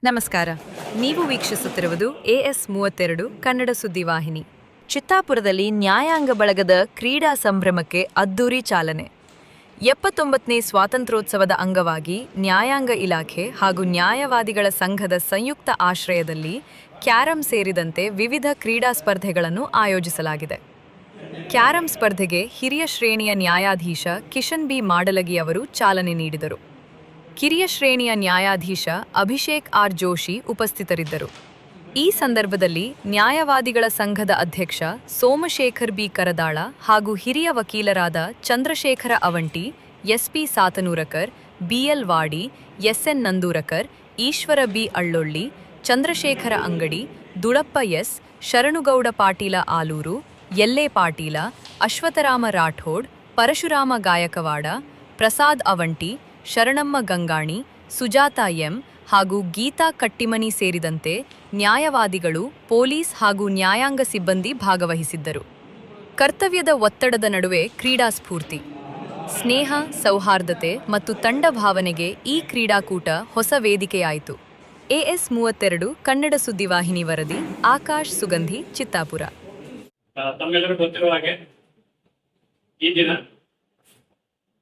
ನಮಸ್ಕಾರ. ನೀವು ವೀಕ್ಷಿಸುತ್ತಿರುವುದು AS32 ಕನ್ನಡ ಸುದ್ದಿವಾಹಿನಿ. ಚಿತ್ತಾಪುರದಲ್ಲಿ ನ್ಯಾಯಾಂಗ ಬಳಗದ ಕ್ರೀಡಾ ಸಂಭ್ರಮಕ್ಕೆ ಅದ್ದೂರಿ ಚಾಲನೆ. 79ನೇ ಸ್ವಾತಂತ್ರ್ಯೋತ್ಸವದ ಅಂಗವಾಗಿ ನ್ಯಾಯಾಂಗ ಇಲಾಖೆ ಹಾಗೂ ನ್ಯಾಯವಾದಿಗಳ ಸಂಘದ ಸಂಯುಕ್ತ ಆಶ್ರಯದಲ್ಲಿ ಕ್ಯಾರಂ ಸೇರಿದಂತೆ ವಿವಿಧ ಕ್ರೀಡಾ ಸ್ಪರ್ಧೆಗಳನ್ನು ಆಯೋಜಿಸಲಾಗಿದೆ. ಕ್ಯಾರಂ ಸ್ಪರ್ಧೆಗೆ ಹಿರಿಯ ಶ್ರೇಣಿಯ ನ್ಯಾಯಾಧೀಶ ಕಿಶನ್ ಬಿ ಮಾಡಲಗಿ ಅವರು ಚಾಲನೆ ನೀಡಿದರು. ಕಿರಿಯ ಶ್ರೇಣಿಯ ನ್ಯಾಯಾಧೀಶ ಅಭಿಷೇಕ್ ಆರ್ ಜೋಶಿ ಉಪಸ್ಥಿತರಿದ್ದರು. ಈ ಸಂದರ್ಭದಲ್ಲಿ ನ್ಯಾಯವಾದಿಗಳ ಸಂಘದ ಅಧ್ಯಕ್ಷ ಸೋಮಶೇಖರ್ ಬಿ ಕರದಾಳ ಹಾಗೂ ಹಿರಿಯ ವಕೀಲರಾದ ಚಂದ್ರಶೇಖರ ಅವಂಟಿ, SP ಸಾತನೂರಕರ್, BL ವಾಡಿ, SN ನಂದೂರಕರ್, ಈಶ್ವರ ಬಿ ಅಳ್ಳೊಳ್ಳಿ, ಚಂದ್ರಶೇಖರ ಅಂಗಡಿ, ದುಳಪ್ಪ S, ಶರಣುಗೌಡ ಪಾಟೀಲ ಆಲೂರು, ಯಲ್ಲೆ ಪಾಟೀಲ, ಅಶ್ವಥರಾಮ ರಾಠೋಡ್, ಪರಶುರಾಮ ಗಾಯಕವಾಡ, ಪ್ರಸಾದ್ ಅವಂಟಿ, ಶರಣಮ್ಮ ಗಂಗಾಣಿ, ಸುಜಾತಾ ಎಂ ಹಾಗೂ ಗೀತಾ ಕಟ್ಟಿಮನಿ ಸೇರಿದಂತೆ ನ್ಯಾಯವಾದಿಗಳು, ಪೊಲೀಸ್ ಹಾಗೂ ನ್ಯಾಯಾಂಗ ಸಿಬ್ಬಂದಿ ಭಾಗವಹಿಸಿದ್ದರು. ಕರ್ತವ್ಯದ ಒತ್ತಡದ ನಡುವೆ ಕ್ರೀಡಾ ಸ್ಫೂರ್ತಿ, ಸ್ನೇಹ, ಸೌಹಾರ್ದತೆ ಮತ್ತು ತಂಡ ಭಾವನೆಗೆ ಈ ಕ್ರೀಡಾಕೂಟ ಹೊಸ ವೇದಿಕೆಯಾಯಿತು. AS32 ಕನ್ನಡ ಸುದ್ದಿವಾಹಿನಿ ವರದಿ. ಆಕಾಶ್ ಸುಗಂಧಿ, ಚಿತ್ತಾಪುರ. ತಮ್ಮೆಲ್ಲರೂ ಗೊತ್ತಿರುವ ಹಾಗೆ ಈ ದಿನ,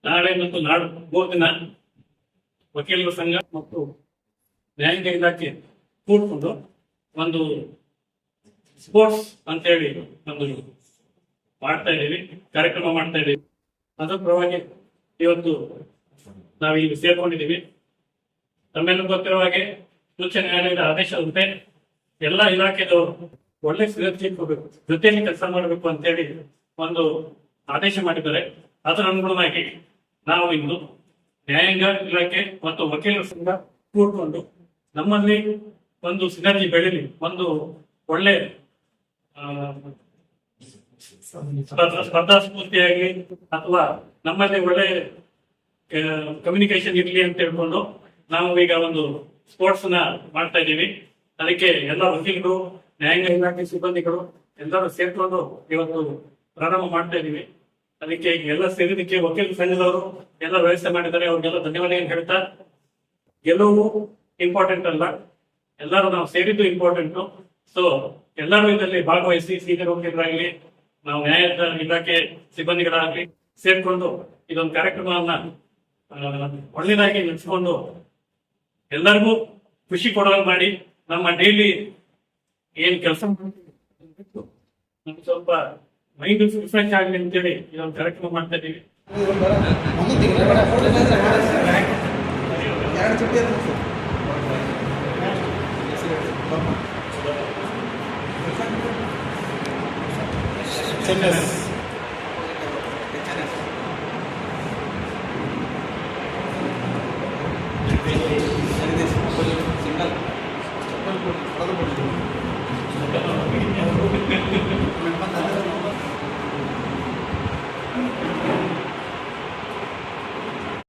ನಾಳೆ ಮತ್ತು ಮೂರು ದಿನ ವಕೀಲರ ಸಂಘ ಮತ್ತು ನ್ಯಾಯಾಂಗ ಇಲಾಖೆ ಕೂಡಿಕೊಂಡು ಒಂದು ಸ್ಪೋರ್ಟ್ಸ್ ಅಂತೇಳಿ ಒಂದು ಮಾಡ್ತಾ ಇದ್ದೀವಿ, ಕಾರ್ಯಕ್ರಮ ಮಾಡ್ತಾ ಇದ್ದೀವಿ. ಅದರ ಪರವಾಗಿ ಇವತ್ತು ನಾವಿಲ್ಲಿ ಸೇರ್ಕೊಂಡಿದ್ದೀವಿ. ತಮ್ಮೆಲ್ಲರೂ ಗೊತ್ತಿರುವ ಹಾಗೆ ಉಚ್ಚ ನ್ಯಾಯಾಲಯದ ಆದೇಶದಂತೆ ಎಲ್ಲ ಇಲಾಖೆದವರು ಒಳ್ಳೆ ಸಿದ್ಧತೆ ಕೊಡಬೇಕು, ಜೊತೆಯಲ್ಲಿ ಕೆಲಸ ಮಾಡಬೇಕು ಅಂತೇಳಿ ಒಂದು ಆದೇಶ ಮಾಡಿದ್ದಾರೆ. ಅದರ ಅನುಗುಣವಾಗಿ ನಾವು ಇಂದು ನ್ಯಾಯಾಂಗ ಇಲಾಖೆ ಮತ್ತು ವಕೀಲರ ಸಂಘ ಕೂಡಿಕೊಂಡು ನಮ್ಮಲ್ಲಿ ಒಂದು ಸಿನರ್ಜಿ ಬೆಳೀಲಿ, ಒಂದು ಒಳ್ಳೆ ಸ್ಪರ್ಧಾ ಸ್ಫೂರ್ತಿಯಾಗಿ ಅಥವಾ ನಮ್ಮಲ್ಲಿ ಒಳ್ಳೆ ಕಮ್ಯುನಿಕೇಶನ್ ಇರಲಿ ಅಂತ ಹೇಳ್ಕೊಂಡು ನಾವು ಈಗ ಒಂದು ಸ್ಪೋರ್ಟ್ಸ್ ನ ಮಾಡ್ತಾ ಇದ್ದೀವಿ. ಅದಕ್ಕೆ ಎಲ್ಲ ವಕೀಲರು, ನ್ಯಾಯಾಂಗ ಇಲಾಖೆ ಸಿಬ್ಬಂದಿಗಳು ಎಲ್ಲರೂ ಸೇರ್ಕೊಂಡು ಇವತ್ತು ಪ್ರಾರಂಭ ಮಾಡ್ತಾ ಇದ್ದೀವಿ. ಅದಕ್ಕೆ ಎಲ್ಲ ಸೇರಿದಕ್ಕೆ ವಕೀಲ ಸಂಘದವರು ಎಲ್ಲ ವ್ಯವಸ್ಥೆ ಮಾಡಿದ್ದಾರೆ. ಅವ್ರಿಗೆಲ್ಲ ಧನ್ಯವಾದ ಹೇಳ್ತಾ, ಗೆಲುವು ಇಂಪಾರ್ಟೆಂಟ್ ಅಲ್ಲ, ಎಲ್ಲರೂ ನಾವು ಸೇರಿದ್ದು ಇಂಪಾರ್ಟೆಂಟು. ಸೊ ಎಲ್ಲರೂ ಇದರಲ್ಲಿ ಭಾಗವಹಿಸಿ, ಸೀನಿಯರ್ ವಕೀಲರಾಗಲಿ, ನಾವು ನ್ಯಾಯದ ಇಲಾಖೆ ಸಿಬ್ಬಂದಿಗಳಾಗಲಿ ಸೇರ್ಕೊಂಡು ಇದೊಂದು ಕಾರ್ಯಕ್ರಮವನ್ನ ಒಳ್ಳೆಯದಾಗಿ ನಡೆಸಿಕೊಂಡು ಎಲ್ಲರಿಗೂ ಖುಷಿ ಕೊಡುವಂಗೆ ಮಾಡಿ, ನಮ್ಮ ಡೈಲಿ ಏನ್ ಕೆಲಸ ಸ್ವಲ್ಪ ಮೈಂಡ್ ರಿಫ್ರೆಶ್ ಆಗಲಿ ಅಂತೇಳಿ ಇದೊಂದು ಕಾರ್ಯಕ್ರಮ ಮಾಡ್ತಾ ಇದ್ದೀವಿ. ಸಿಂಗಲ್